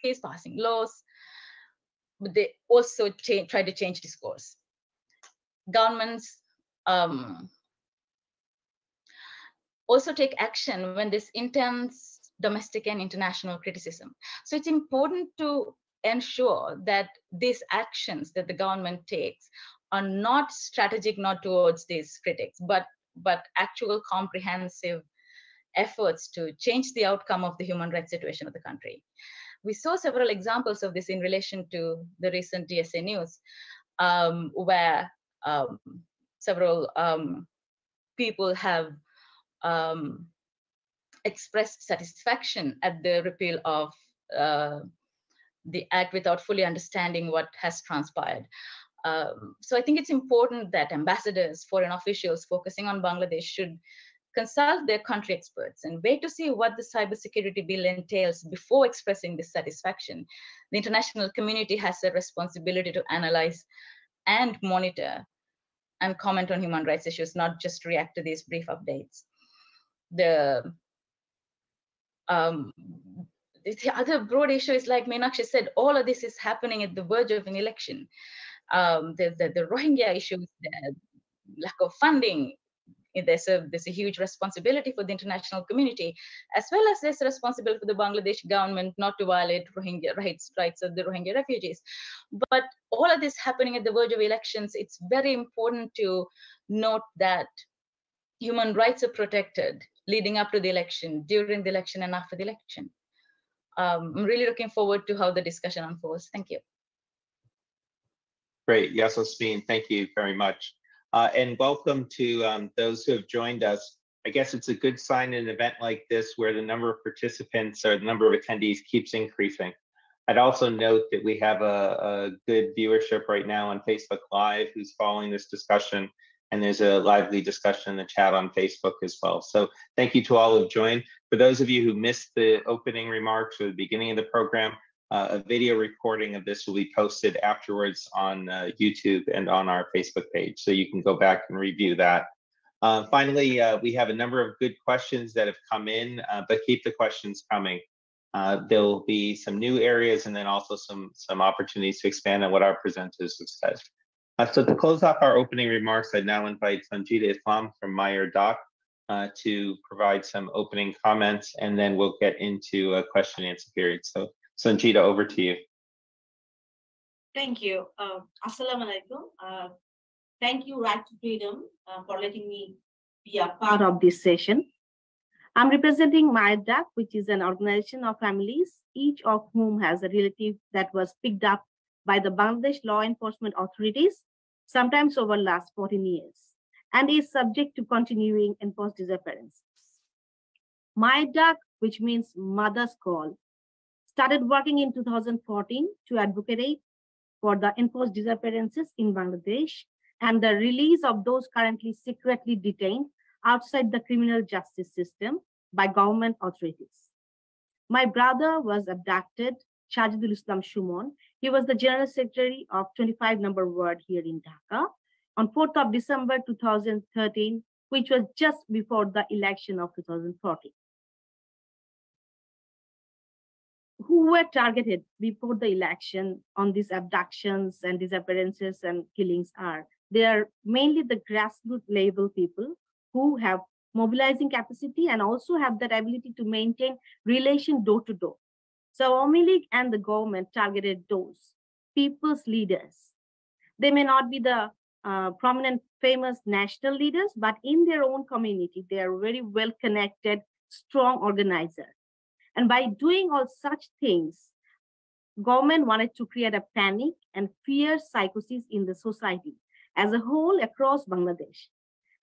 decrees, passing laws, but they also try to change discourse. Governments also take action when there's intense domestic and international criticism. So it's important to ensure that these actions that the government takes are not strategic, not towards these critics, but actual comprehensive efforts to change the outcome of the human rights situation of the country. We saw several examples of this in relation to the recent DSA news, where several people have expressed satisfaction at the repeal of the act without fully understanding what has transpired. So I think it's important that ambassadors, foreign officials focusing on Bangladesh should consult their country experts and wait to see what the cybersecurity bill entails before expressing dissatisfaction. The international community has a responsibility to analyze and monitor and comment on human rights issues, not just react to these brief updates. The other broad issue is, like Meenakshi said, all of this is happening at the verge of an election. The Rohingya issues, the lack of funding. There's a huge responsibility for the international community, as well as there's a responsibility for the Bangladesh government not to violate Rohingya rights of the Rohingya refugees. But all of this happening at the verge of elections, it's very important to note that human rights are protected leading up to the election, during the election, and after the election. I'm really looking forward to how the discussion unfolds. Thank you. Great, Yasmin, thank you very much. And welcome to those who have joined us. I guess it's a good sign in an event like this where the number of participants or the number of attendees keeps increasing. I'd also note that we have a good viewership right now on Facebook Live who's following this discussion, and there's a lively discussion in the chat on Facebook as well. So thank you to all who've joined. For those of you who missed the opening remarks or the beginning of the program, a video recording of this will be posted afterwards on YouTube and on our Facebook page, so you can go back and review that. Finally, we have a number of good questions that have come in, but keep the questions coming. There'll be some new areas and then also some opportunities to expand on what our presenters have said. So to close off our opening remarks, I now invite Sanjita Islam from Meyer Doc to provide some opening comments, and then we'll get into a question and answer period. So Sanjita, over to you. Thank you. Assalamu alaikum. Thank you, Right to Freedom, for letting me be a part of this session. I'm representing MyDAC, which is an organization of families, each of whom has a relative that was picked up by the Bangladesh law enforcement authorities, sometimes over the last 14 years, and is subject to continuing enforced disappearances. MyDAC, which means Mother's Call, started working in 2014 to advocate for the enforced disappearances in Bangladesh and the release of those currently secretly detained outside the criminal justice system by government authorities. My brother was abducted, Shahidul Islam Shumon. He was the General Secretary of 25 number ward here in Dhaka on 4th of December 2013, which was just before the election of 2014. Who were targeted before the election on these abductions and disappearances and killings are, they are mainly the grassroots level people who have mobilizing capacity and also have that ability to maintain relation door to door. So Awami League and the government targeted those people's leaders. They may not be the prominent, famous national leaders, but in their own community, they are very well connected, strong organizers. And by doing all such things, government wanted to create a panic and fear psychosis in the society as a whole across Bangladesh.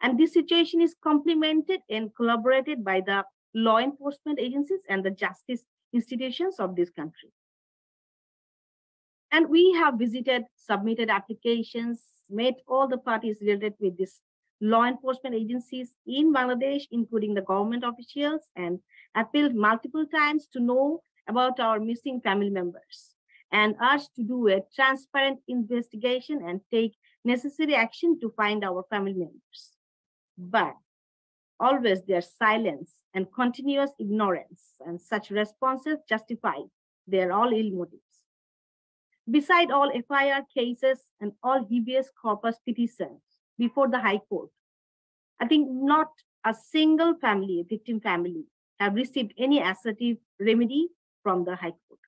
And this situation is complemented and collaborated by the law enforcement agencies and the justice institutions of this country. And we have visited, submitted applications, met all the parties related with this law enforcement agencies in Bangladesh, including the government officials, and appealed multiple times to know about our missing family members and urged to do a transparent investigation and take necessary action to find our family members. But always their silence and continuous ignorance and such responses justified They are all ill motives. Beside all FIR cases and all habeas corpus petitions before the High Court, I think not a single family, victim family, have received any assertive remedy from the High Court.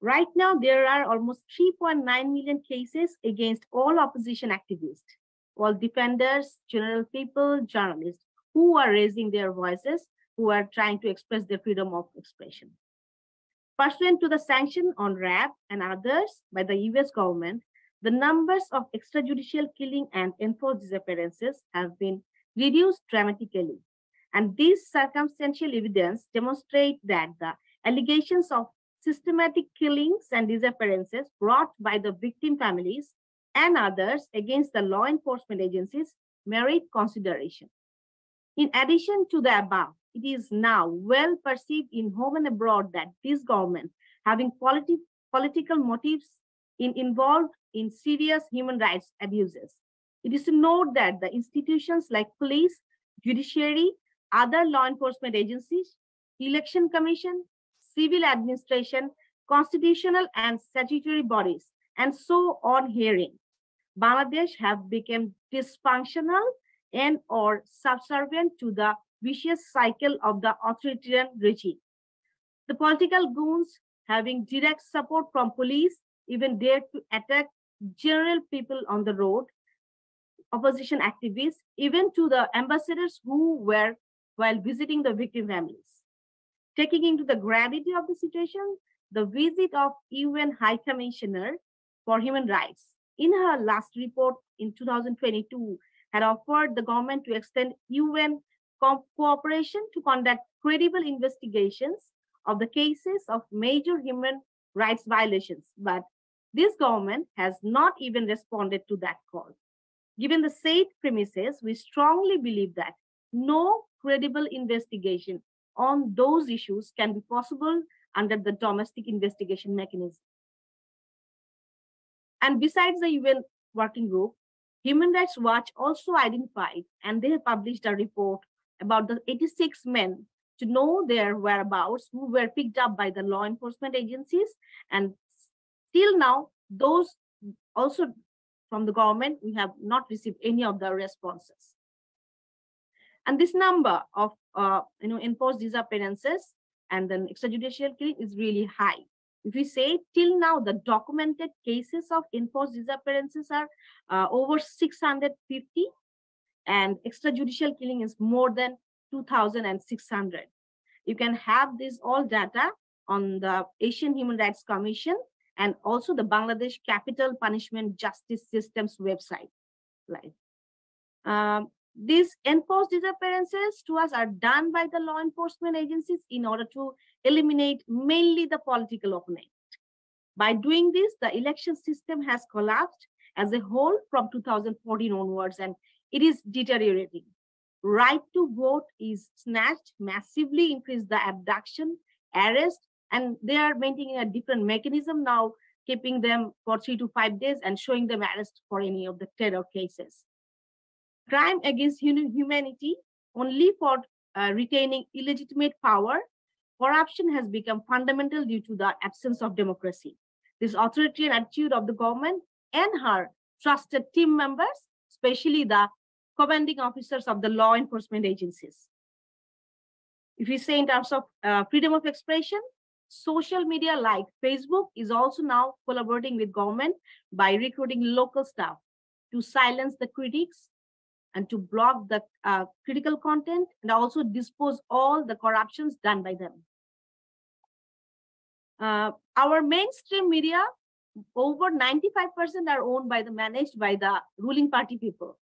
Right now, there are almost 3.9 million cases against all opposition activists, all defenders, general people, journalists, who are raising their voices, who are trying to express their freedom of expression. Pursuant to the sanction on RAB and others by the US government, the numbers of extrajudicial killing and enforced disappearances have been reduced dramatically. And these circumstantial evidence demonstrate that the allegations of systematic killings and disappearances brought by the victim families and others against the law enforcement agencies merit consideration. In addition to the above, it is now well perceived in home and abroad that this government, having political motives, involved in serious human rights abuses. It is to note that the institutions like police, judiciary, other law enforcement agencies, election commission, civil administration, constitutional and statutory bodies, and so on herein, Bangladesh have become dysfunctional and or subservient to the vicious cycle of the authoritarian regime. The political goons, having direct support from police, even dared to attack general people on the road, opposition activists, even to the ambassadors who were while visiting the victim families. Taking into the gravity of the situation, the visit of UN High Commissioner for Human Rights in her last report in 2022 had offered the government to extend UN cooperation to conduct credible investigations of the cases of major human rights violations. But this government has not even responded to that call. Given the said premises, we strongly believe that no credible investigation on those issues can be possible under the domestic investigation mechanism. And besides the UN working group, Human Rights Watch also identified, and they have published a report about the 86 men to know their whereabouts who were picked up by the law enforcement agencies. And till now, those also from the government, we have not received any of the responses. And this number of enforced disappearances and then extrajudicial killing is really high. If we say till now, the documented cases of enforced disappearances are over 650, and extrajudicial killing is more than 2,600. You can have this all data on the Asian Human Rights Commission and also the Bangladesh Capital Punishment Justice Systems website. Right. These enforced disappearances to us are done by the law enforcement agencies in order to eliminate mainly the political opponent. By doing this, the election system has collapsed as a whole from 2014 onwards, and it is deteriorating. Right to vote is snatched, massively increased the abduction, arrest, and they are maintaining a different mechanism now, keeping them for 3 to 5 days and showing them arrest for any of the terror cases. Crime against humanity only for retaining illegitimate power. Corruption has become fundamental due to the absence of democracy. This authoritarian attitude of the government and her trusted team members, especially the commanding officers of the law enforcement agencies. If we say in terms of freedom of expression, social media like Facebook is also now collaborating with government by recruiting local staff to silence the critics and to block the critical content and also dispose all the corruptions done by them. Our mainstream media, over 95% are owned by managed by the ruling party people.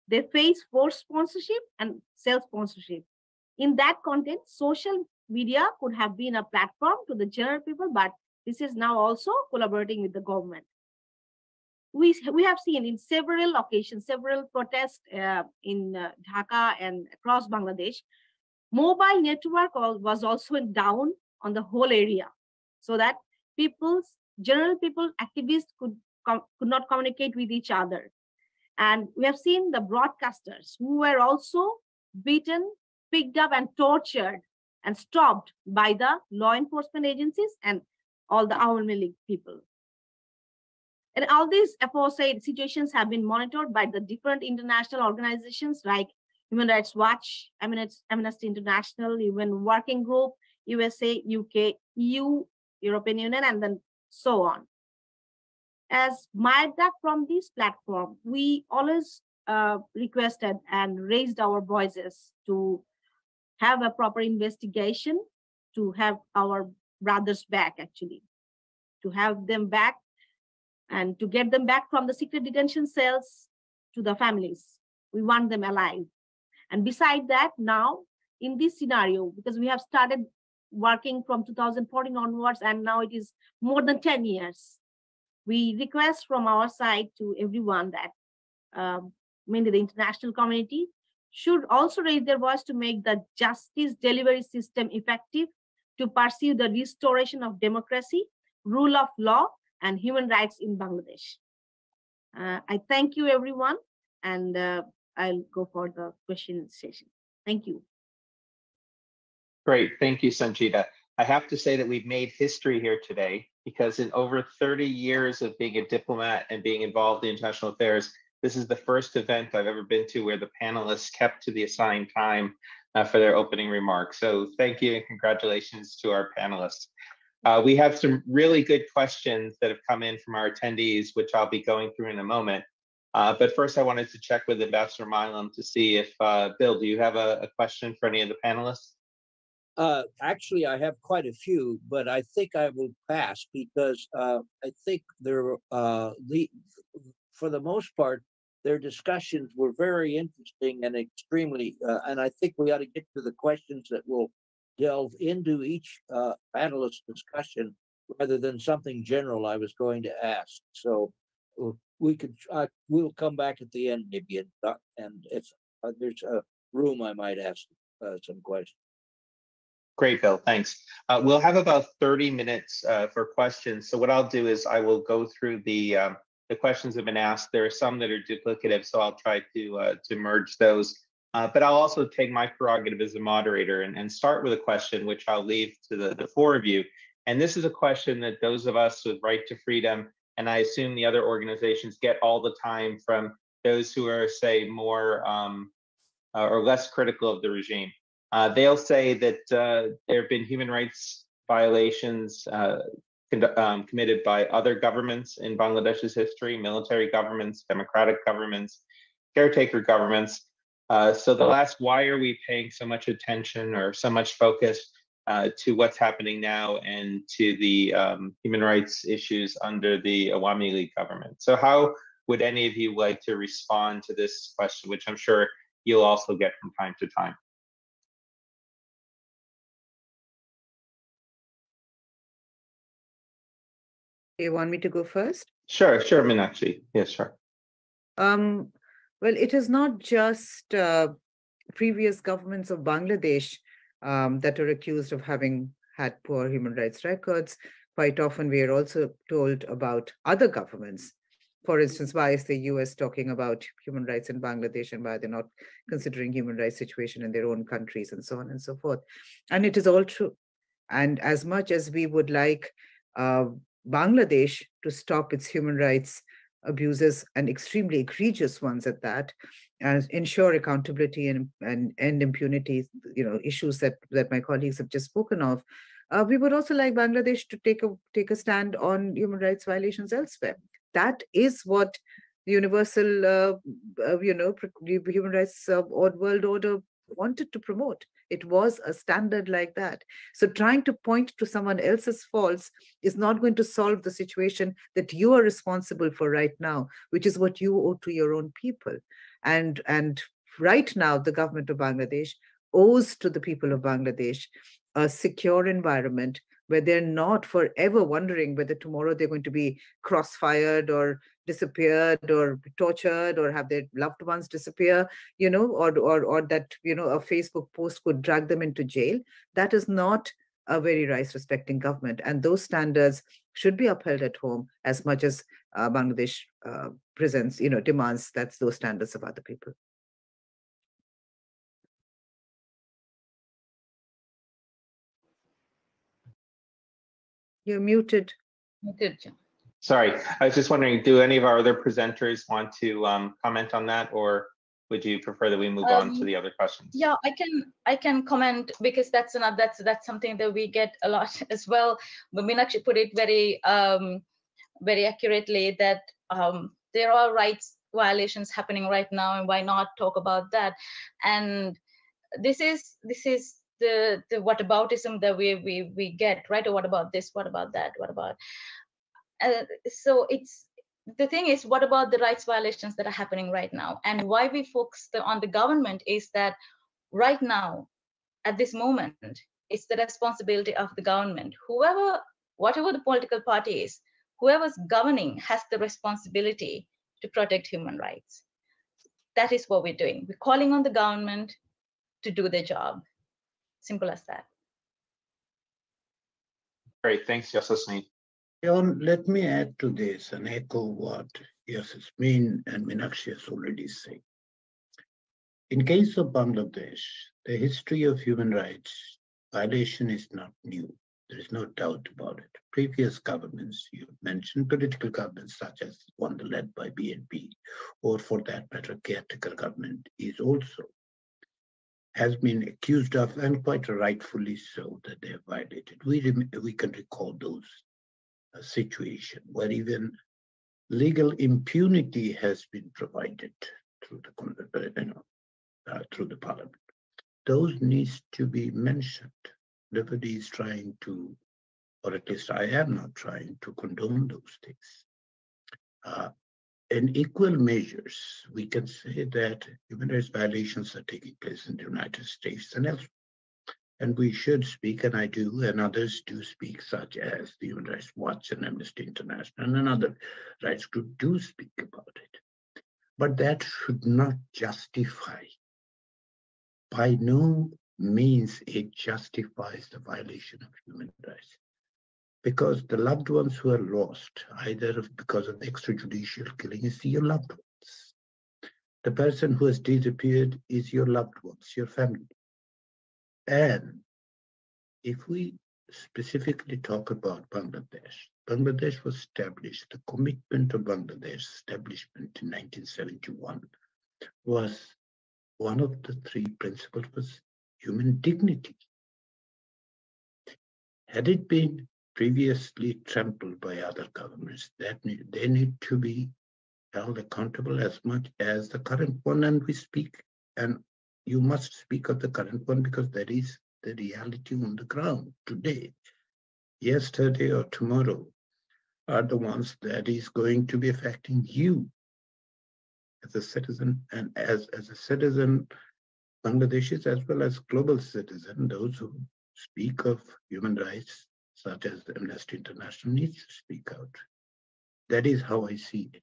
They face forced sponsorship and self-sponsorship. In that content, social media could have been a platform to the general people, but this is now also collaborating with the government. We have seen in several occasions, several protests in Dhaka and across Bangladesh, mobile network was also down on the whole area, so that general people, activists could not communicate with each other. And we have seen the broadcasters who were also beaten, picked up and tortured and stopped by the law enforcement agencies and all the Awami League people. And all these aforesaid situations have been monitored by the different international organizations like Human Rights Watch, Amnesty International, UN Working Group, USA, UK, EU, European Union, and then so on. As MIADAC from this platform, we always requested and raised our voices to have a proper investigation, to have our brothers back, actually, to have them back and to get them back from the secret detention cells to the families. We want them alive. And beside that, now in this scenario, because we have started working from 2014 onwards, and now it is more than 10 years, we request from our side to everyone that mainly the international community should also raise their voice to make the justice delivery system effective, to pursue the restoration of democracy, rule of law, and human rights in Bangladesh. I thank you, everyone, and I'll go for the question session. Thank you. Great, thank you, Sanjita. I have to say that we've made history here today, because in over 30 years of being a diplomat and being involved in international affairs, this is the first event I've ever been to where the panelists kept to the assigned time for their opening remarks. So thank you and congratulations to our panelists. We have some really good questions that have come in from our attendees, which I'll be going through in a moment. But first I wanted to check with Ambassador Milam to see if, Bill, do you have a question for any of the panelists? Actually, I have quite a few, but I think I will pass because I think they're, for the most part, their discussions were very interesting and extremely, and I think we ought to get to the questions that will delve into each panelist discussion rather than something general I was going to ask. So we could, we'll come back at the end maybe, and if there's a room, I might ask some questions. Great, Bill, thanks. We'll have about 30 minutes for questions. So what I'll do is I will go through the questions that have been asked. There are some that are duplicative, so I'll try to merge those. But I'll also take my prerogative as a moderator and start with a question, which I'll leave to the four of you. And this is a question that those of us with Right to Freedom, and I assume the other organizations, get all the time from those who are, say, more or less critical of the regime. They'll say that there have been human rights violations committed by other governments in Bangladesh's history, military governments, democratic governments, caretaker governments. So they'll ask, why are we paying so much attention or so much focus to what's happening now and to the human rights issues under the Awami League government? So how would any of you like to respond to this question, which I'm sure you'll also get from time to time? You want me to go first? Sure, Meenakshi. Yes, sure. Well, it is not just previous governments of Bangladesh that are accused of having had poor human rights records. Quite often, we are also told about other governments. For instance, why is the US talking about human rights in Bangladesh and why they're not considering human rights situation in their own countries and so on and so forth. And it is all true. And as much as we would like Bangladesh to stop its human rights abuses, and extremely egregious ones at that, and ensure accountability and end impunity, issues that my colleagues have just spoken of, we would also like Bangladesh to take a stand on human rights violations elsewhere. That is what the universal, human rights world order wanted to promote. It was a standard like that. So trying to point to someone else's faults is not going to solve the situation that you are responsible for right now, which is what you owe to your own people. And right now, the government of Bangladesh owes to the people of Bangladesh a secure environment where they're not forever wondering whether tomorrow they're going to be cross-fired or disappeared or tortured or have their loved ones disappear, or that, a Facebook post could drag them into jail. That is not a very rights-respecting government. And those standards should be upheld at home as much as Bangladesh demands that's those standards of other people. You're muted. Muted. Sorry, I was just wondering, do any of our other presenters want to comment on that, or would you prefer that we move on to the other questions? Yeah, I can comment, because that's something that we get a lot as well. But Meenakshi put it very very accurately, that there are rights violations happening right now, and why not talk about that? And this is the whataboutism that we get, right? Or what about this? What about that? What about? So it's, the thing is, what about the rights violations that are happening right now? And why we focus on the government is that right now, at this moment, it's the responsibility of the government. Whatever the political party is, whoever's governing has the responsibility to protect human rights. That is what we're doing. We're calling on the government to do their job. Simple as that. Great, thanks, Yasasneem. John, let me add to this and echo what Yasmin and Meenakshi has already said. In case of Bangladesh, the history of human rights violation is not new. There is no doubt about it. Previous governments, you mentioned political governments such as one led by BNP, or for that matter, caretaker government is also has been accused of, and quite rightfully so, that they have violated. We can recall those situation where even legal impunity has been provided through the parliament. Those needs to be mentioned. Nobody is trying to, or at least I am not trying to condone those things. In equal measures, we can say that human rights violations are taking place in the United States and elsewhere. And we should speak, and I do, and others do speak, such as the Human Rights Watch and Amnesty International and other rights groups do speak about it. But that should not justify, by no means it justifies the violation of human rights. Because the loved ones who are lost, either because of extrajudicial killing, is your loved ones. The person who has disappeared is your loved ones, your family. And if we specifically talk about Bangladesh, Bangladesh was established, the commitment of Bangladesh establishment in 1971 was one of the three principles was human dignity. Had it been previously trampled by other governments, they need to be held accountable as much as the current one, and we speak, and you must speak of the current one because that is the reality on the ground today. Yesterday or tomorrow are the ones that is going to be affecting you as a citizen, and as a citizen, Bangladeshis as well as global citizen, those who speak of human rights, such as the Amnesty International, needs to speak out. That is how I see it.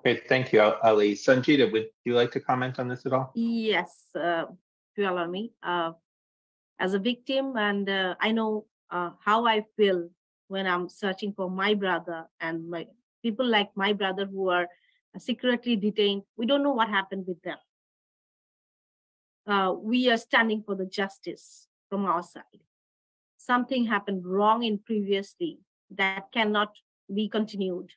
Great, thank you, Ali. Sanjita, would you like to comment on this at all? Yes, if you allow me. As a victim, and I know how I feel when I'm searching for my brother and my people like my brother who are secretly detained. We don't know what happened with them. We are standing for the justice from our side. Something happened wrong in previously that cannot be continued.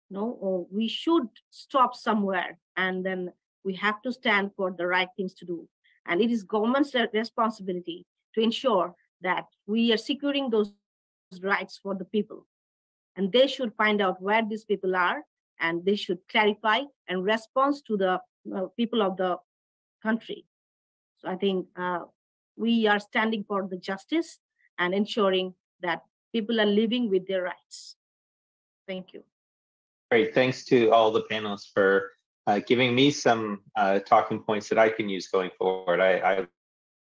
No, or we should stop somewhere, and then we have to stand for the right things to do. And it is government's responsibility to ensure that we are securing those rights for the people. And they should find out where these people are, and they should clarify and respond to the people of the country. So I think we are standing for the justice and ensuring that people are living with their rights. Thank you. Great, thanks to all the panelists for giving me some talking points that I can use going forward. I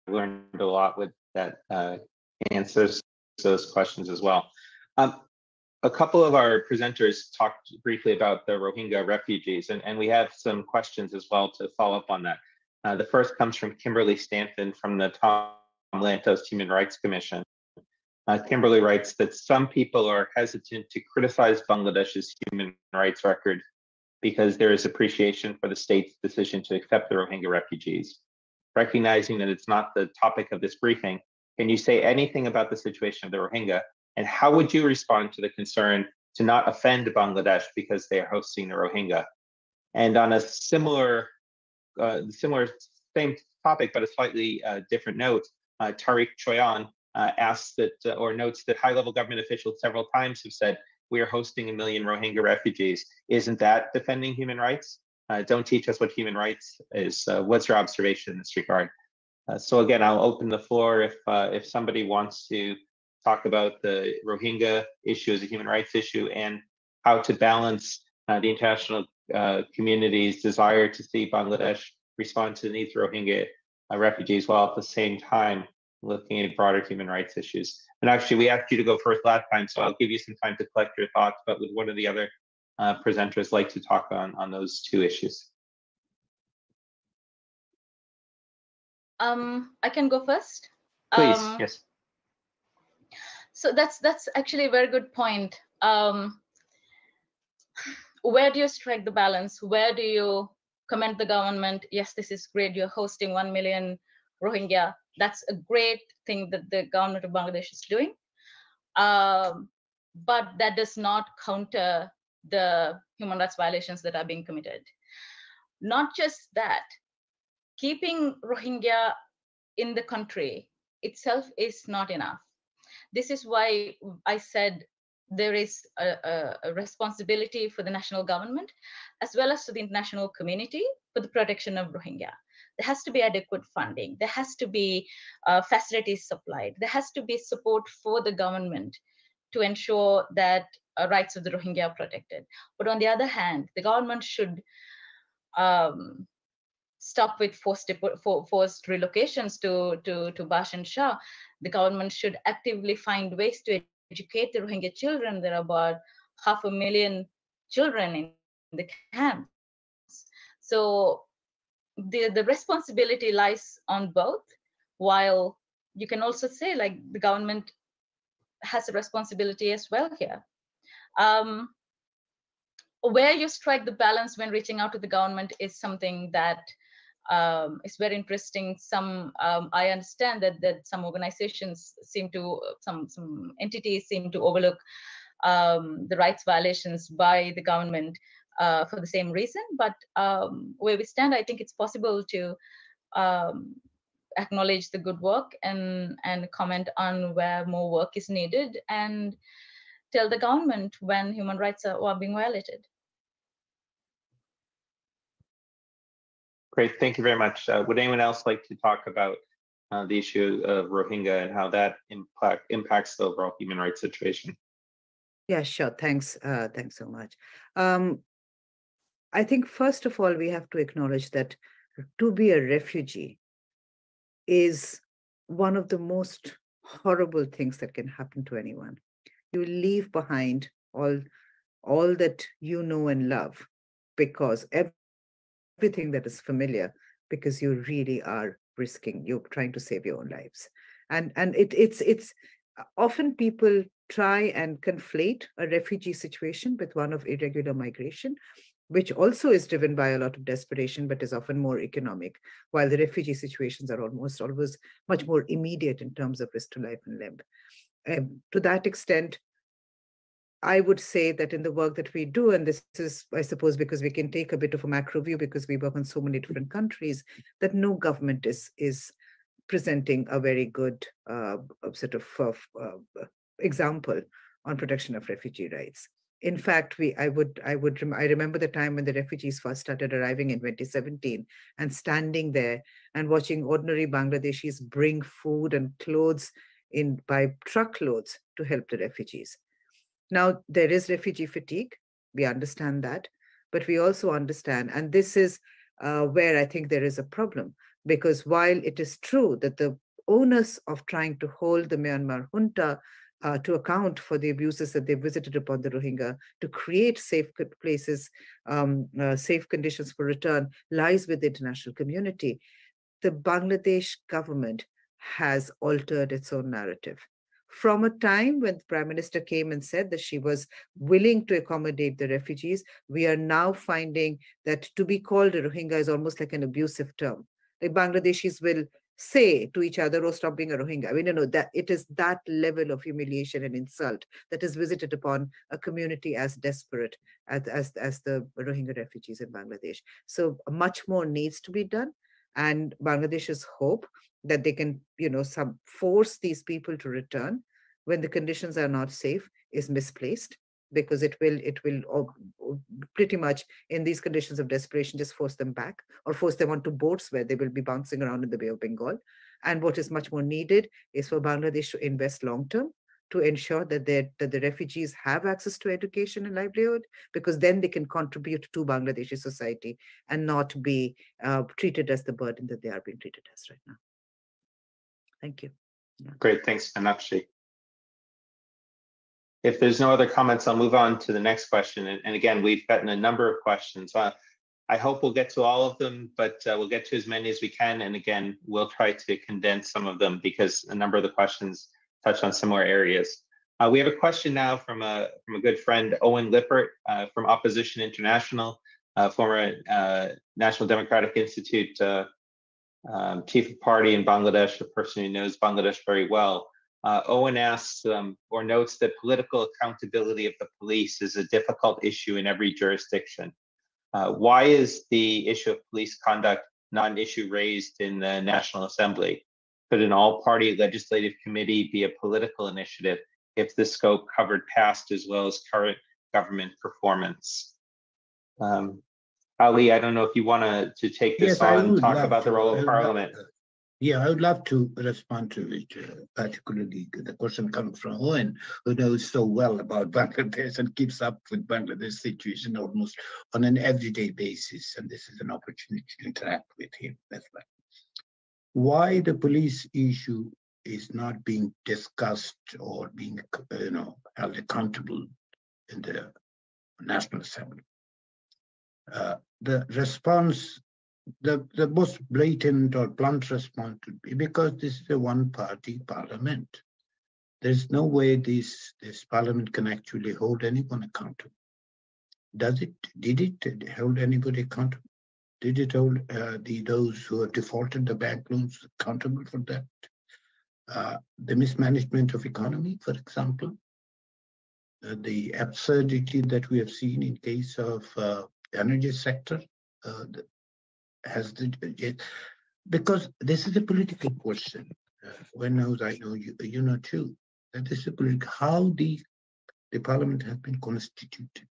learned a lot with that answers to those questions as well. A couple of our presenters talked briefly about the Rohingya refugees, and we have some questions as well to follow up on that. The first comes from Kimberly Stanton from the Tom Lantos Human Rights Commission. Kimberly writes that some people are hesitant to criticize Bangladesh's human rights record because there is appreciation for the state's decision to accept the Rohingya refugees. Recognizing that it's not the topic of this briefing, Can you say anything about the situation of the Rohingya? And how would you respond to the concern to not offend Bangladesh because they are hosting the Rohingya? And on a similar same topic, but a slightly different note, Tariq Choyan asks that, or notes that high-level government officials several times have said, we are hosting 1 million Rohingya refugees. Isn't that defending human rights? Don't teach us what human rights is. What's your observation in this regard? So again, I'll open the floor if somebody wants to talk about the Rohingya issue as a human rights issue and how to balance the international community's desire to see Bangladesh respond to the needs of Rohingya refugees while at the same time looking at broader human rights issues. And actually, we asked you to go first last time, so I'll give you some time to collect your thoughts, but would one of the other presenters like to talk on those two issues? I can go first. Please, yes. So that's actually a very good point. Where do you strike the balance? Where do you commend the government? Yes, this is great. You're hosting 1 million Rohingya. That's a great thing that the government of Bangladesh is doing. But that does not counter the human rights violations that are being committed. Not just that, keeping Rohingya in the country itself is not enough. This is why I said there is a responsibility for the national government as well as to the international community for the protection of Rohingya. There has to be adequate funding. There has to be facilities supplied. There has to be support for the government to ensure that rights of the Rohingya are protected. But on the other hand, the government should stop with forced relocations to Bash and Shah. The government should actively find ways to educate the Rohingya children. There are about 500,000 children in the camps. So the responsibility lies on both, while you can also say like the government has a responsibility as well here. Where you strike the balance when reaching out to the government is something that is very interesting. I understand that some organizations seem to, some entities seem to overlook the rights violations by the government for the same reason. But where we stand, I think it's possible to acknowledge the good work and comment on where more work is needed and tell the government when human rights are being violated. Great, thank you very much. Would anyone else like to talk about the issue of Rohingya and how that impacts the overall human rights situation? Yeah, sure. Thanks. Thanks so much. I think first of all, we have to acknowledge that to be a refugee is one of the most horrible things that can happen to anyone. You leave behind all that you know and love, because everything that is familiar, because you really are risking, you're trying to save your own lives. And it's often people try and conflate a refugee situation with one of irregular migration, which also is driven by a lot of desperation, but is often more economic, while the refugee situations are almost always much more immediate in terms of risk to life and limb. To that extent, I would say that in the work that we do, and this is, I suppose, because we can take a bit of a macro view because we work in so many different countries, that no government is presenting a very good sort of example on protection of refugee rights. In fact, I remember the time when the refugees first started arriving in 2017 and standing there and watching ordinary Bangladeshis bring food and clothes in by truckloads to help the refugees. Now, there is refugee fatigue. We understand that, but we also understand, and this is where I think there is a problem, because while it is true that the onus of trying to hold the Myanmar junta to account for the abuses that they visited upon the Rohingya, to create safe places, safe conditions for return, lies with the international community, the Bangladesh government has altered its own narrative. From a time when the Prime Minister came and said that she was willing to accommodate the refugees, we are now finding that to be called a Rohingya is almost like an abusive term. Like Bangladeshis will say to each other, oh, stop being a Rohingya. I mean, that it is that level of humiliation and insult that is visited upon a community as desperate as the Rohingya refugees in Bangladesh. So much more needs to be done. And Bangladesh's hope that they can, force these people to return when the conditions are not safe is misplaced, because it will pretty much in these conditions of desperation just force them back or force them onto boats where they will be bouncing around in the Bay of Bengal. And what is much more needed is for Bangladesh to invest long term to ensure that the refugees have access to education and livelihood, because then they can contribute to Bangladeshi society and not be treated as the burden that they are being treated as right now. Thank you. Yeah. Great, thanks, Meenakshi. If there's no other comments, I'll move on to the next question. And again, we've gotten a number of questions. I hope we'll get to all of them, but we'll get to as many as we can. And again, we'll try to condense some of them because a number of the questions touch on similar areas. We have a question now from a good friend, Owen Lippert from Opposition International, former National Democratic Institute chief of party in Bangladesh, a person who knows Bangladesh very well. Owen asks or notes that political accountability of the police is a difficult issue in every jurisdiction. Why is the issue of police conduct not an issue raised in the National Assembly? Could an all-party legislative committee be a political initiative if the scope covered past as well as current government performance? Ali, I don't know if you want to take this on and talk about the role of Parliament. Yeah, I would love to respond to it, particularly the question coming from Owen, who knows so well about Bangladesh and keeps up with Bangladesh situation almost on an everyday basis. And this is an opportunity to interact with him as well. Why the police issue is not being discussed or being, held accountable in the National Assembly? The response, the most blatant or blunt response would be because this is a one-party parliament. There's no way this parliament can actually hold anyone accountable. Does it? Did it hold anybody accountable? Did it hold those who have defaulted the bank loans accountable for that? The mismanagement of economy, for example, the absurdity that we have seen in case of energy sector, because this is a political question. When knows, I know you know too, that this is a political, how the parliament has been constituted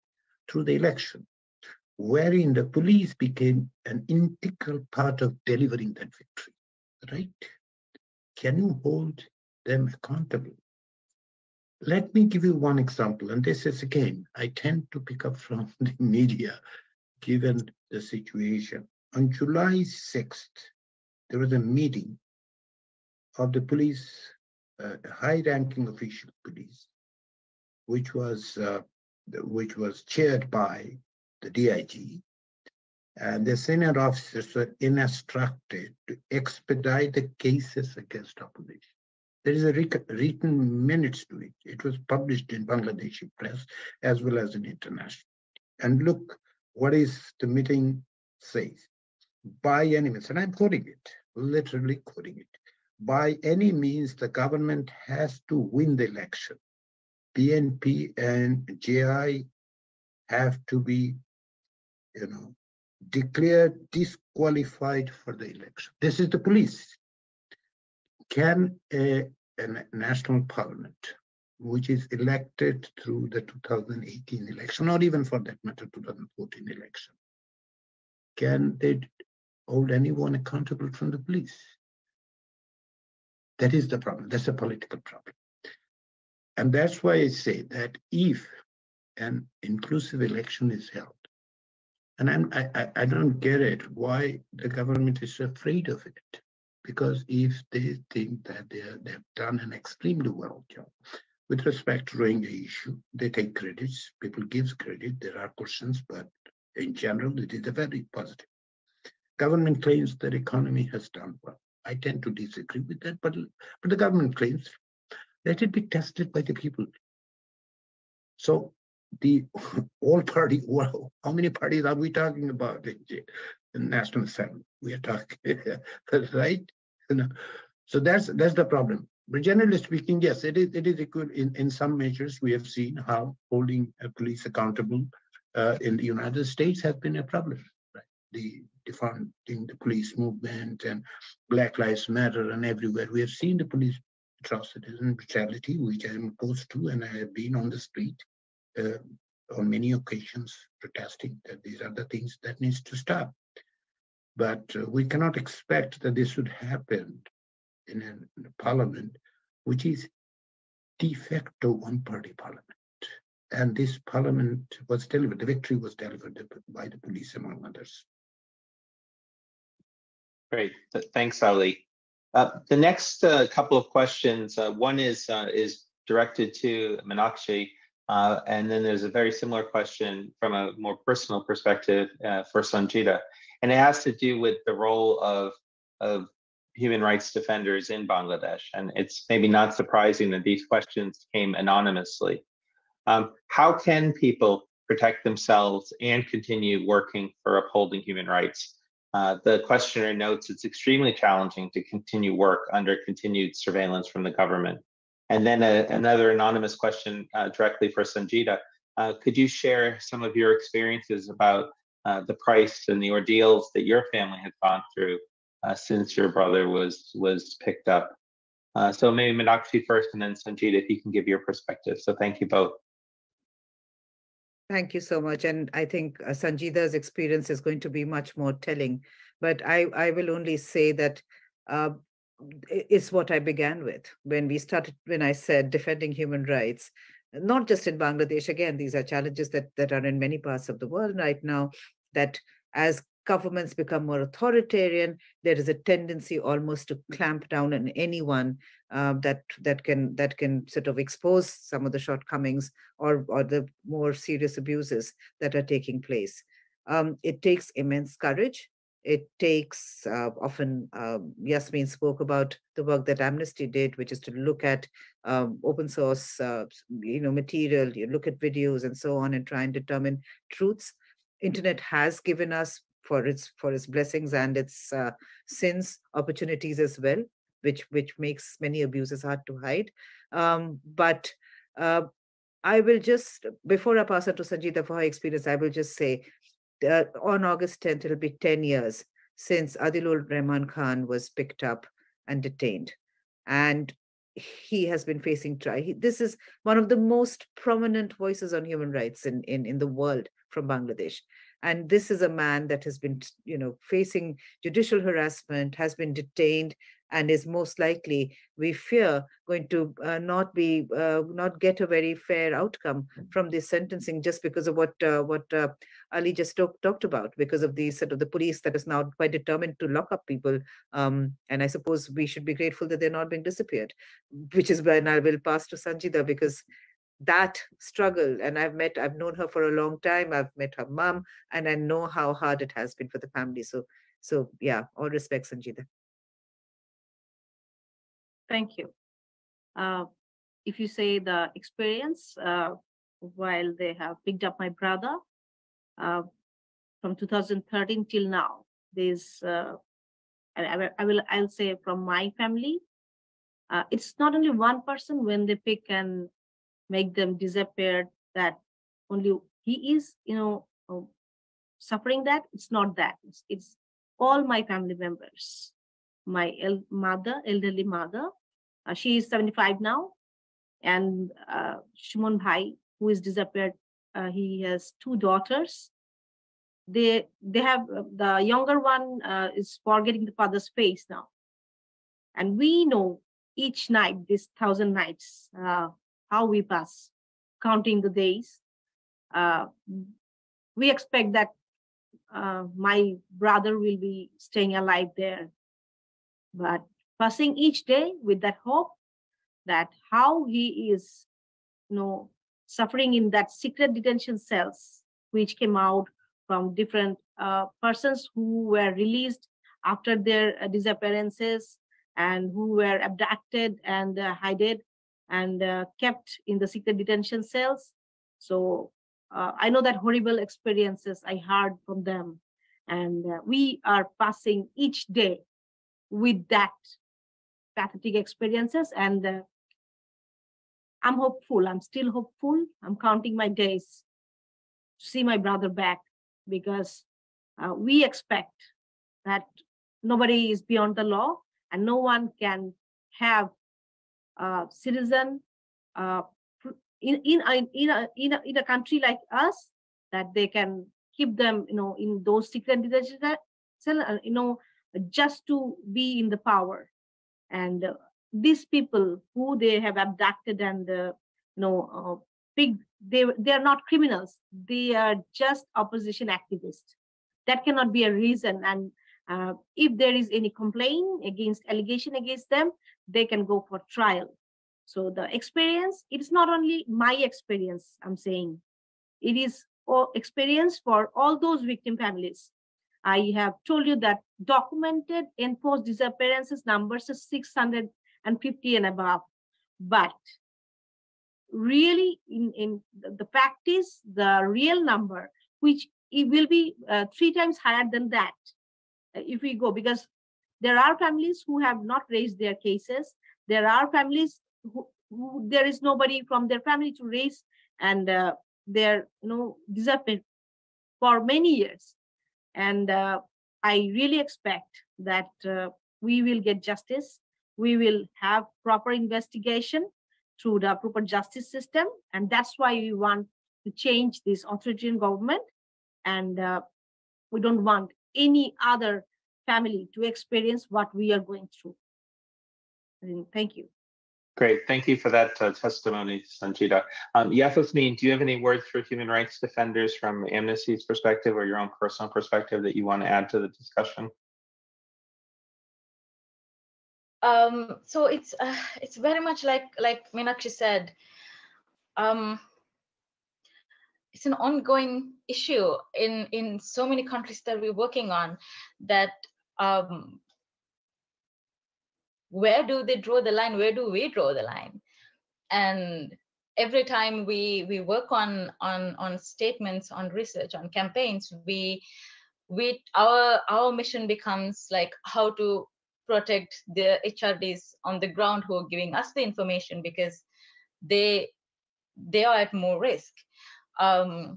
through the election, wherein the police became an integral part of delivering that victory, right? Can you hold them accountable? Let me give you one example, and this is again, I tend to pick up from the media, given the situation. On July 6th, there was a meeting of the police, high-ranking official police, which was chaired by the DIG, and the senior officers were instructed to expedite the cases against opposition. There is a written minutes to it. It was published in Bangladeshi press as well as in international. And look, what is the meeting says? By any means, and I'm quoting it, literally quoting it. By any means, the government has to win the election. BNP and JI have to be, declared disqualified for the election. This is the police. Can a national parliament, which is elected through the 2018 election, or even for that matter, 2014 election, can they hold anyone accountable from the police? That is the problem. That's a political problem. And that's why I say that if an inclusive election is held, and I don't get it why the government is afraid of it, because if they think that they've done an extremely well job with respect to Rohingya issue, they take credits. People give credit. There are questions, but in general, it is a very positive. Government claims that economy has done well. I tend to disagree with that, but the government claims, let it be tested by the people. So the all party, well, how many parties are we talking about in the National Assembly? We are talking, right? You know, so that's the problem. But generally speaking, yes, it is equal in some measures. We have seen how holding police accountable in the United States has been a problem. Right? The defunding the police movement and Black Lives Matter and everywhere. We have seen the police atrocities and brutality, which I am opposed to, and I have been on the street on many occasions protesting that these are the things that needs to stop. But we cannot expect that this should happen in a parliament, which is de facto one-party parliament. And this parliament was delivered, the victory was delivered by the police, among others. Great, thanks, Ali. The next couple of questions, one is directed to Meenakshi, and then there's a very similar question from a more personal perspective for Sanjita. And it has to do with the role of human rights defenders in Bangladesh. And it's maybe not surprising that these questions came anonymously. How can people protect themselves and continue working for upholding human rights? The questioner notes it's extremely challenging to continue work under continued surveillance from the government. And then another anonymous question directly for Sanjita. Could you share some of your experiences about the price and the ordeals that your family has gone through since your brother was picked up? So maybe Meenakshi first, and then Sanjita, if you can give your perspective. So thank you both. Thank you so much. And I think Sanjita's experience is going to be much more telling. But I will only say that it's what I began with when I said defending human rights, not just in Bangladesh. Again, these are challenges that are in many parts of the world right now, that as governments become more authoritarian, there is a tendency almost to clamp down on anyone that can sort of expose some of the shortcomings or the more serious abuses that are taking place. It takes immense courage. It takes often, Yasmin spoke about the work that Amnesty did, which is to look at open source material, you look at videos and so on and try and determine truths. Internet has given us, for its blessings and its sins, opportunities as well, which makes many abuses hard to hide. But I will just, before I pass it to Sanjita for her experience, I will just say that on August 10th, it'll be 10 years since Adilur Rahman Khan was picked up and detained. And he has been facing trial. This is one of the most prominent voices on human rights in the world from Bangladesh. And this is a man that has been, facing judicial harassment, has been detained, and is most likely, we fear, going to not get a very fair outcome from this sentencing, just because of what Ali just talked about, because of the sort of the police that is now quite determined to lock up people. And I suppose we should be grateful that they're not being disappeared, which is when I will pass to Sanjita, because that struggle, and I've known her for a long time. I've met her mom, and I know how hard it has been for the family. So yeah, all respect, Sanjita. Thank you. If you say the experience while they have picked up my brother from 2013 till now, there's I'll say from my family, it's not only one person when they pick and make them disappear, that only he is, suffering that. It's not that. It's all my family members. My elderly mother, she is 75 now, and Shumon Bhai, who is disappeared, he has 2 daughters. They have the younger one is forgetting the father's face now, and we know each night, this 1,000 nights, how we pass, counting the days. We expect that my brother will be staying alive there, but passing each day with that hope that how he is, suffering in that secret detention cells, which came out from different persons who were released after their disappearances and who were abducted and hidden and kept in the secret detention cells. So I know that horrible experiences I heard from them, and we are passing each day with that pathetic experiences. And I'm hopeful. I'm still hopeful. I'm counting my days to see my brother back, because we expect that nobody is beyond the law, and no one can have a citizen in a country like us, that they can keep them, in those secret detention, just to be in the power. And these people who they have abducted and picked, they are not criminals. They are just opposition activists. That cannot be a reason. And if there is any complaint allegation against them, they can go for trial. So the experience, it's not only my experience, I'm saying, it is experience for all those victim families. I have told you that documented enforced disappearances numbers is 650 and above. But really, in the practice, the real number, which it will be 3 times higher than that, if we go, because there are families who have not raised their cases. There are families who there is nobody from their family to raise, and they're disappeared for many years. And I really expect that we will get justice. We will have proper investigation through the proper justice system, and that's why we want to change this authoritarian government. And we don't want any other family to experience what we are going through. Thank you. Great, thank you for that testimony, Sanjita. Yasmin, do you have any words for human rights defenders from Amnesty's perspective or your own personal perspective that you want to add to the discussion? So it's very much like Meenakshi said. It's an ongoing issue in so many countries that we're working on, that where do they draw the line? Where do we draw the line? And every time we work on statements, on research, on campaigns, our mission becomes like how to protect the HRDs on the ground who are giving us the information, because they are at more risk. I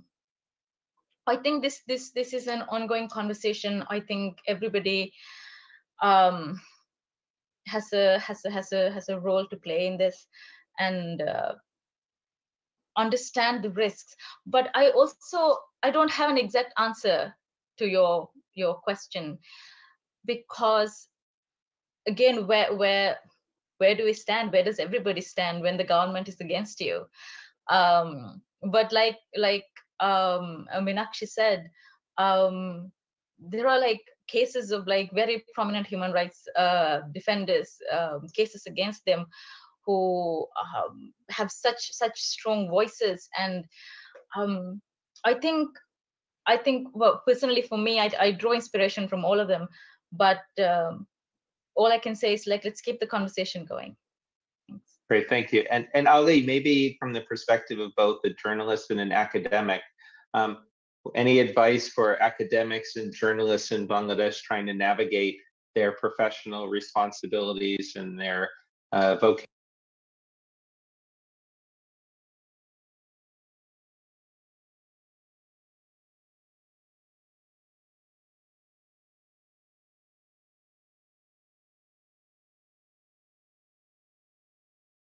think this is an ongoing conversation. I think everybody has a role to play in this, and understand the risks. But I don't have an exact answer to your question, because again, where do we stand? Where does everybody stand when the government is against you? But like Meenakshi said, there are like cases of like very prominent human rights defenders, cases against them, who have such strong voices. And I think well, personally for me, I draw inspiration from all of them, but all I can say is like, let's keep the conversation going. Thanks. Great, thank you. And Ali, maybe from the perspective of both a journalist and an academic, any advice for academics and journalists in Bangladesh trying to navigate their professional responsibilities and their vocation?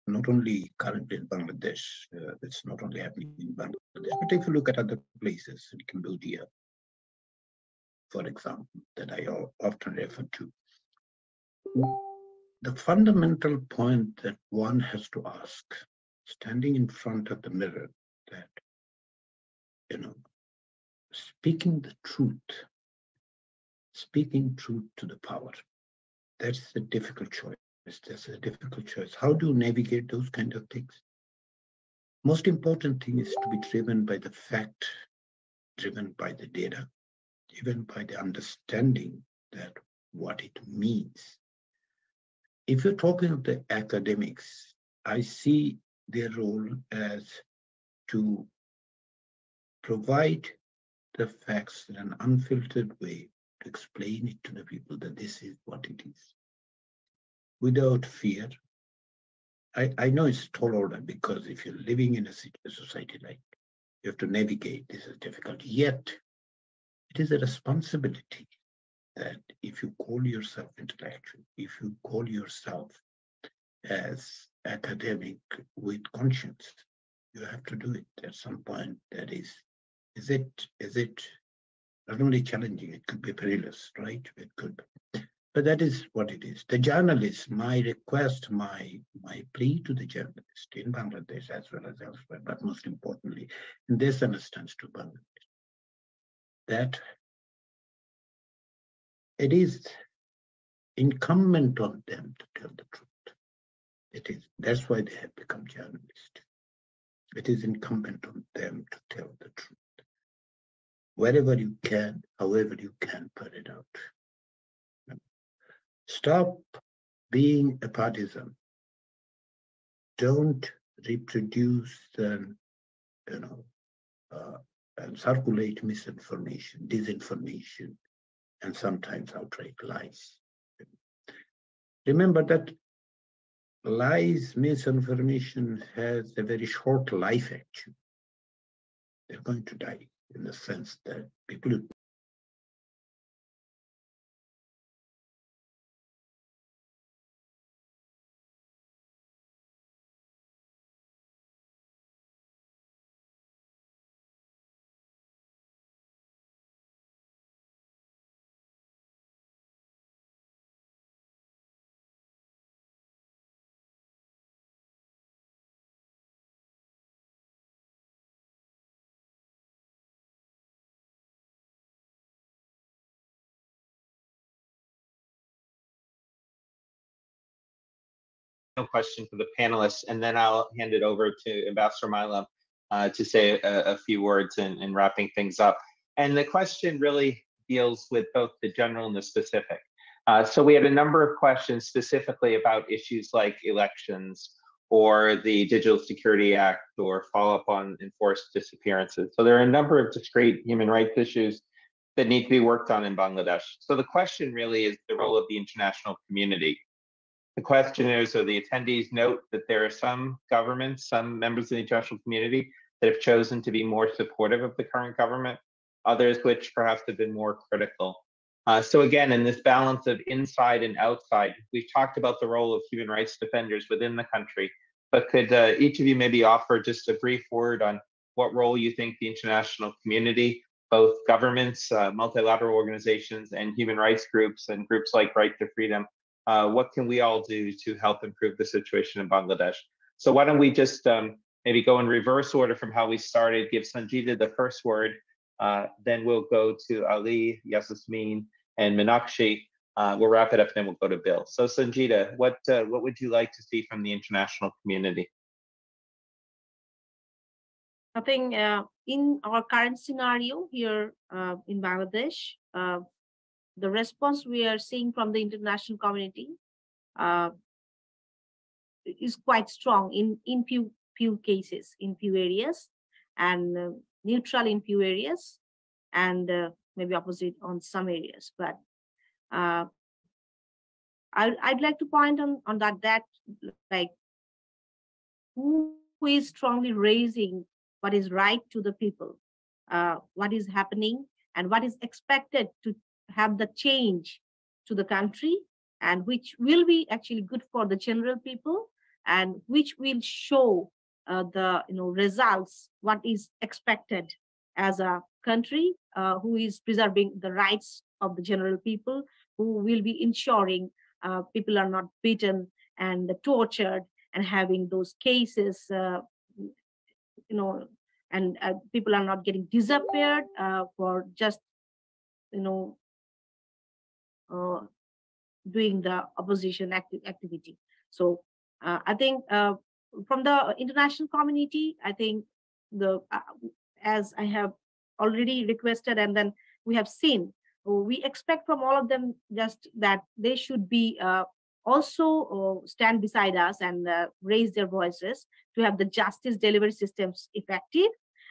Not only currently in Bangladesh, it's not only happening in Bangladesh, but if you look at other places in Cambodia, for example, that I often refer to, the fundamental point that one has to ask, standing in front of the mirror, that, speaking truth to the power, that's a difficult choice. That's a difficult choice. How do you navigate those kind of things? Most important thing is to be driven by the fact, driven by the data, driven by the understanding that what it means. If you're talking of the academics, I see their role as to provide the facts in an unfiltered way, to explain it to the people that this is what it is. without fear. I know it's tall order, because if you're living in a society like, you have to navigate, this is difficult. Yet, it is a responsibility that if you call yourself intellectual, if you call yourself as academic with conscience, you have to do it at some point. That is it not only challenging, it could be perilous, right? It could be. But that is what it is. The journalist, my request, my plea to the journalist in Bangladesh as well as elsewhere, but most importantly, in this instance to Bangladesh, that it is incumbent on them to tell the truth. It is. That's why they have become journalists. It is incumbent on them to tell the truth. Wherever you can, however you can, put it out. Stop being a partisan. Don't reproduce and and circulate misinformation, disinformation, and sometimes outright lies. Remember that lies, misinformation has a very short life actually. They're going to die in the sense that people question for the panelists, and then I'll hand it over to Ambassador Milam to say a few words in wrapping things up. And the question really deals with both the general and the specific. So we had a number of questions specifically about issues like elections or the Digital Security Act or follow-up on enforced disappearances. So there are a number of discrete human rights issues that need to be worked on in Bangladesh. So the question really is the role of the international community. The questioners or the attendees note that there are some governments, some members of the international community that have chosen to be more supportive of the current government, others which perhaps have been more critical. So again, in this balance of inside and outside, we've talked about the role of human rights defenders within the country, but could each of you maybe offer just a brief word on what role you think the international community, both governments, multilateral organizations, and human rights groups, and groups like Right to Freedom, what can we all do to help improve the situation in Bangladesh? So why don't we just maybe go in reverse order from how we started, give Sanjita the first word, then we'll go to Ali, Yasmin, and Meenakshi. We'll wrap it up, then we'll go to Bill. So Sanjita, what would you like to see from the international community? I think in our current scenario here in Bangladesh, the response we are seeing from the international community is quite strong in few cases, in few areas, and neutral in few areas, and maybe opposite on some areas. But I'd like to point on that like who is strongly raising what is right to the people, what is happening, and what is expected to have the change to the country, and which will be actually good for the general people, and which will show the results, what is expected as a country who is preserving the rights of the general people, who will be ensuring people are not beaten and tortured and having those cases, and people are not getting disappeared for just doing the opposition activity. So I think from the international community, I think as I have already requested, and then we have seen, we expect from all of them just that they should be also stand beside us and raise their voices to have the justice delivery systems effective,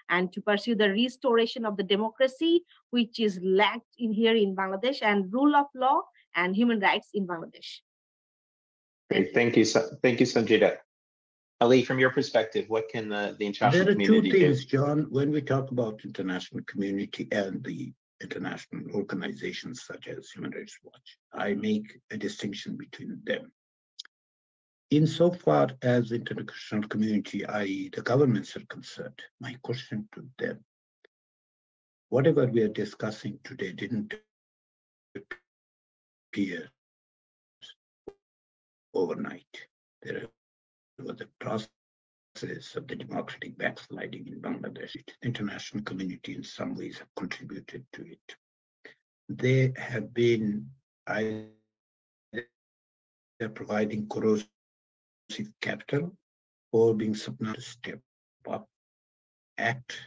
and to pursue the restoration of the democracy, which is lacked in here in Bangladesh, and rule of law and human rights in Bangladesh. Great. Thank you, Sanjita. Ali, from your perspective, what can the international There are two community do? things, John, when we talk about international community and the international organizations such as Human Rights Watch, I make a distinction between them. Insofar as the international community, i.e. the governments are concerned, my question to them, whatever we are discussing today didn't appear overnight. There was a process of the democratic backsliding in Bangladesh. The international community in some ways have contributed to it. They have been either providing corrosive capital or being supposed to step up, act,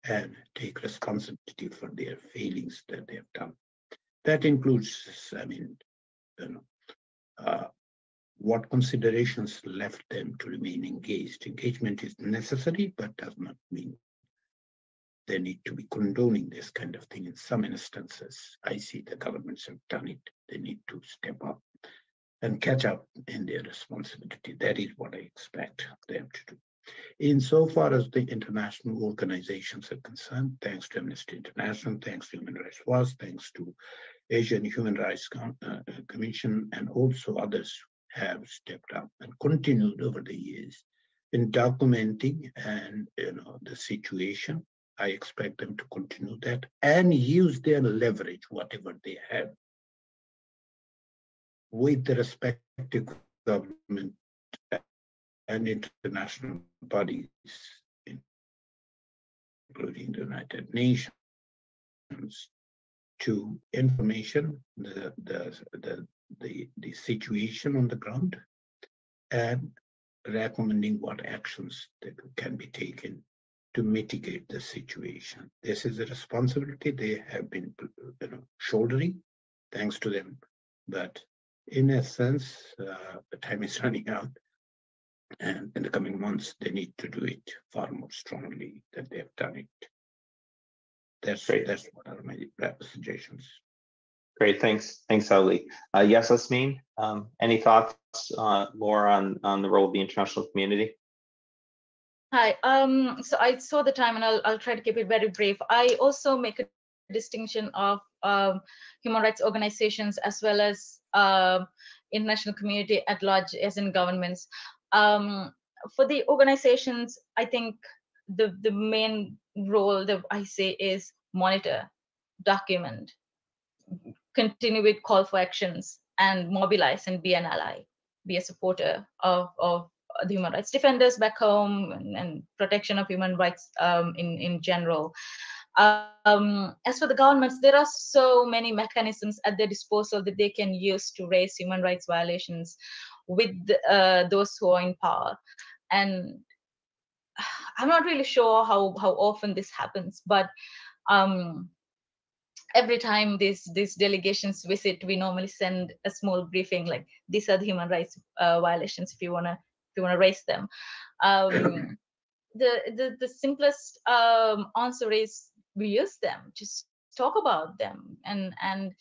and take responsibility for their failings that they have done. That includes, I mean, what considerations left them to remain engaged. Engagement is necessary, but does not mean they need to be condoning this kind of thing. In some instances, I see the governments have done it. They need to step up and catch up in their responsibility. That is what I expect them to do. Insofar as the international organizations are concerned, thanks to Amnesty International, thanks to Human Rights Watch, thanks to Asian Human Rights Commission, and also others have stepped up and continued over the years in documenting and the situation. I expect them to continue that and use their leverage, whatever they have, with the respective government and international bodies, including the United Nations, to information, the situation on the ground, and recommending what actions that can be taken to mitigate the situation. This is a responsibility they have been shouldering, thanks to them. But in a sense, the time is running out. And in the coming months, they need to do it far more strongly than they have done it. That's what are my suggestions. Great, thanks, Ali. Yes, Yasmin, any thoughts more on the role of the international community? Hi. So I saw the time, and I'll try to keep it very brief. I also make a distinction of human rights organizations as well as international community at large, as in governments. For the organizations, I think the main role that I say is monitor, document, continue with call for actions, and mobilize and be an ally, be a supporter of the human rights defenders back home and protection of human rights in general. As for the governments, there are so many mechanisms at their disposal that they can use to raise human rights violations with those who are in power. And I'm not really sure how often this happens, but every time these delegations visit, we normally send a small briefing like, these are the human rights violations if you wanna raise them. The simplest answer is we use them, just talk about them, and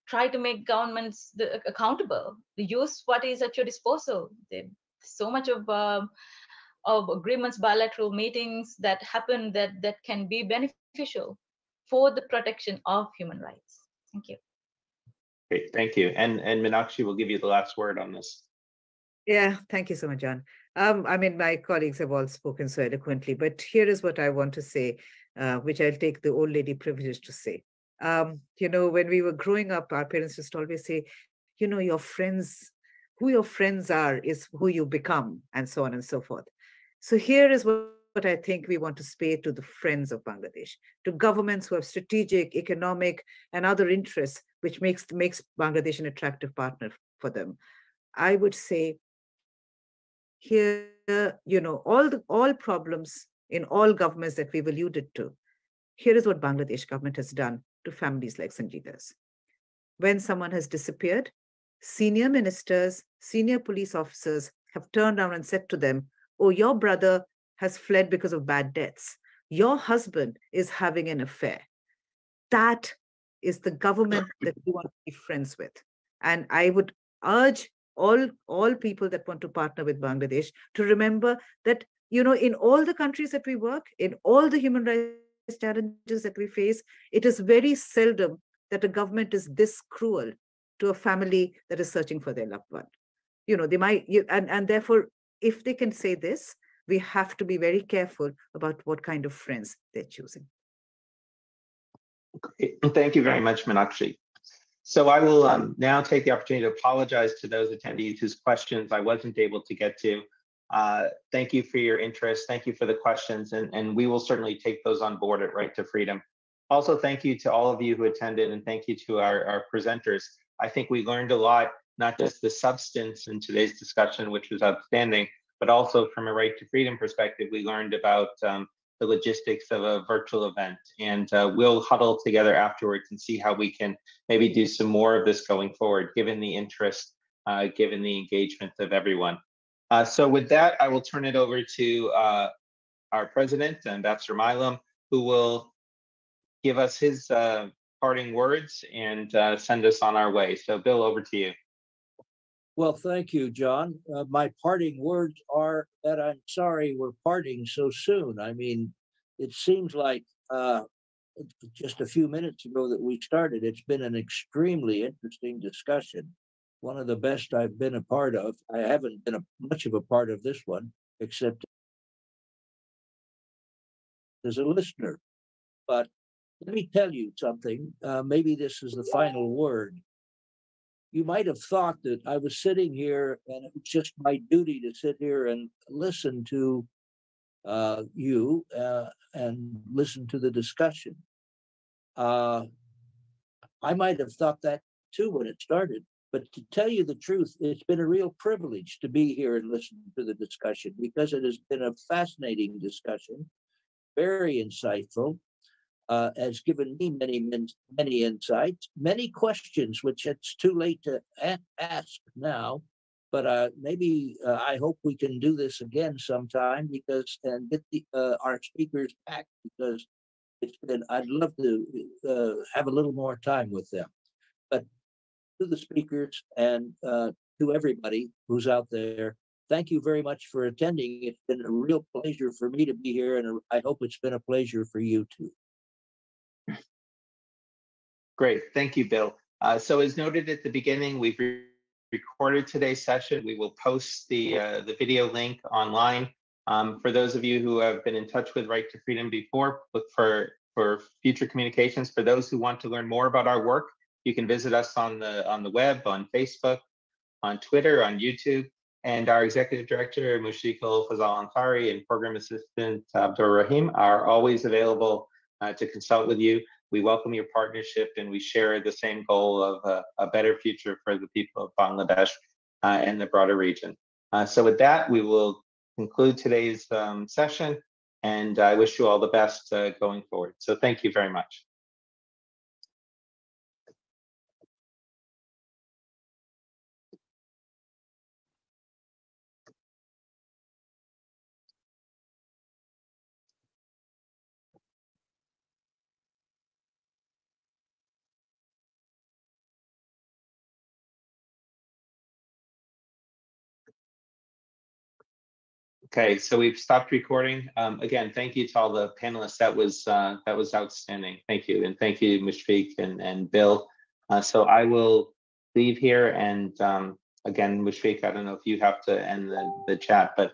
try to make governments accountable. Use what is at your disposal. There's so much of agreements, bilateral meetings that happen that can be beneficial for the protection of human rights. Thank you. Great, thank you. And Meenakshi will give you the last word on this. Yeah, thank you so much, John. I mean, my colleagues have all spoken so eloquently, but here is what I want to say, which I'll take the old lady privilege to say. When we were growing up, our parents just always say, your friends, who your friends are is who you become, and so on and so forth. So here is what I think we want to say to the friends of Bangladesh, to governments who have strategic, economic, and other interests, which makes Bangladesh an attractive partner for them. I would say here, all problems in all governments that we've alluded to, here is what Bangladesh government has done to families like Sanjita's. When someone has disappeared, senior ministers, senior police officers have turned around and said to them, oh, your brother has fled because of bad debts. Your husband is having an affair. That is the government that we want to be friends with. And I would urge all people that want to partner with Bangladesh to remember that, in all the countries that we work, in all the human rights challenges that we face, it is very seldom that a government is this cruel to a family that is searching for their loved one. They might, and therefore, if they can say this, we have to be very careful about what kind of friends they're choosing. Great. Thank you very much, Meenakshi. So I will now take the opportunity to apologize to those attendees whose questions I wasn't able to get to. Thank you for your interest. Thank you for the questions, and we will certainly take those on board at Right to Freedom. Also, thank you to all of you who attended, and thank you to our presenters. I think we learned a lot, not just the substance in today's discussion, which was outstanding, but also from a Right to Freedom perspective, we learned about the logistics of a virtual event. And we'll huddle together afterwards and see how we can maybe do some more of this going forward, given the interest, given the engagement of everyone. So with that, I will turn it over to our president, Ambassador Milam, who will give us his parting words and send us on our way. So Bill, over to you. Well, thank you, John. My parting words are that I'm sorry we're parting so soon. I mean, it seems like just a few minutes ago that we started. It's been an extremely interesting discussion. One of the best I've been a part of. I haven't been much of a part of this one, except as a listener. But let me tell you something. Maybe this is the final word. You might have thought that I was sitting here and it was just my duty to sit here and listen to you and listen to the discussion. I might have thought that too when it started, but to tell you the truth, it's been a real privilege to be here and listen to the discussion because it has been a fascinating discussion, very insightful. Has given me many insights, many questions, which it's too late to ask now. But maybe I hope we can do this again sometime and get our speakers back because I'd love to have a little more time with them. But to the speakers and to everybody who's out there, thank you very much for attending. It's been a real pleasure for me to be here, and I hope it's been a pleasure for you too. Great, thank you, Bill. So as noted at the beginning, we've recorded today's session. We will post the video link online. For those of you who have been in touch with Right to Freedom before, look for future communications. For those who want to learn more about our work, you can visit us on the web, on Facebook, on Twitter, on YouTube. And our Executive Director, Mushfiqul Fazal Ansari, and Program Assistant, Abdur Rahim, are always available to consult with you. We welcome your partnership, and we share the same goal of a better future for the people of Bangladesh and the broader region. So with that, we will conclude today's session, and I wish you all the best going forward. So thank you very much. Okay, so we've stopped recording. Again, thank you to all the panelists. That was outstanding. Thank you, and thank you, Mushfiq and Bill. So I will leave here, and again, Mushfiq, I don't know if you have to end the chat, but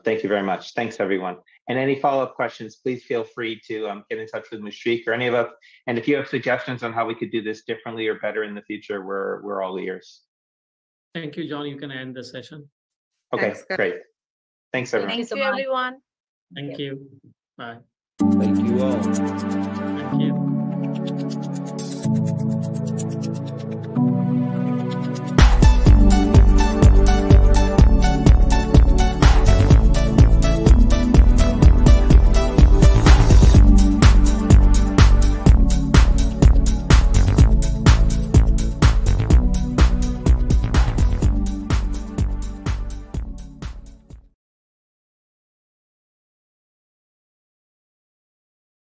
thank you very much. Thanks, everyone. And any follow-up questions, please feel free to get in touch with Mushfiq or any of us. And if you have suggestions on how we could do this differently or better in the future, we're all ears. Thank you, John. You can end the session. Okay, great. Thanks, everyone. Thank you, everyone. Thank you. Bye. Thank you all.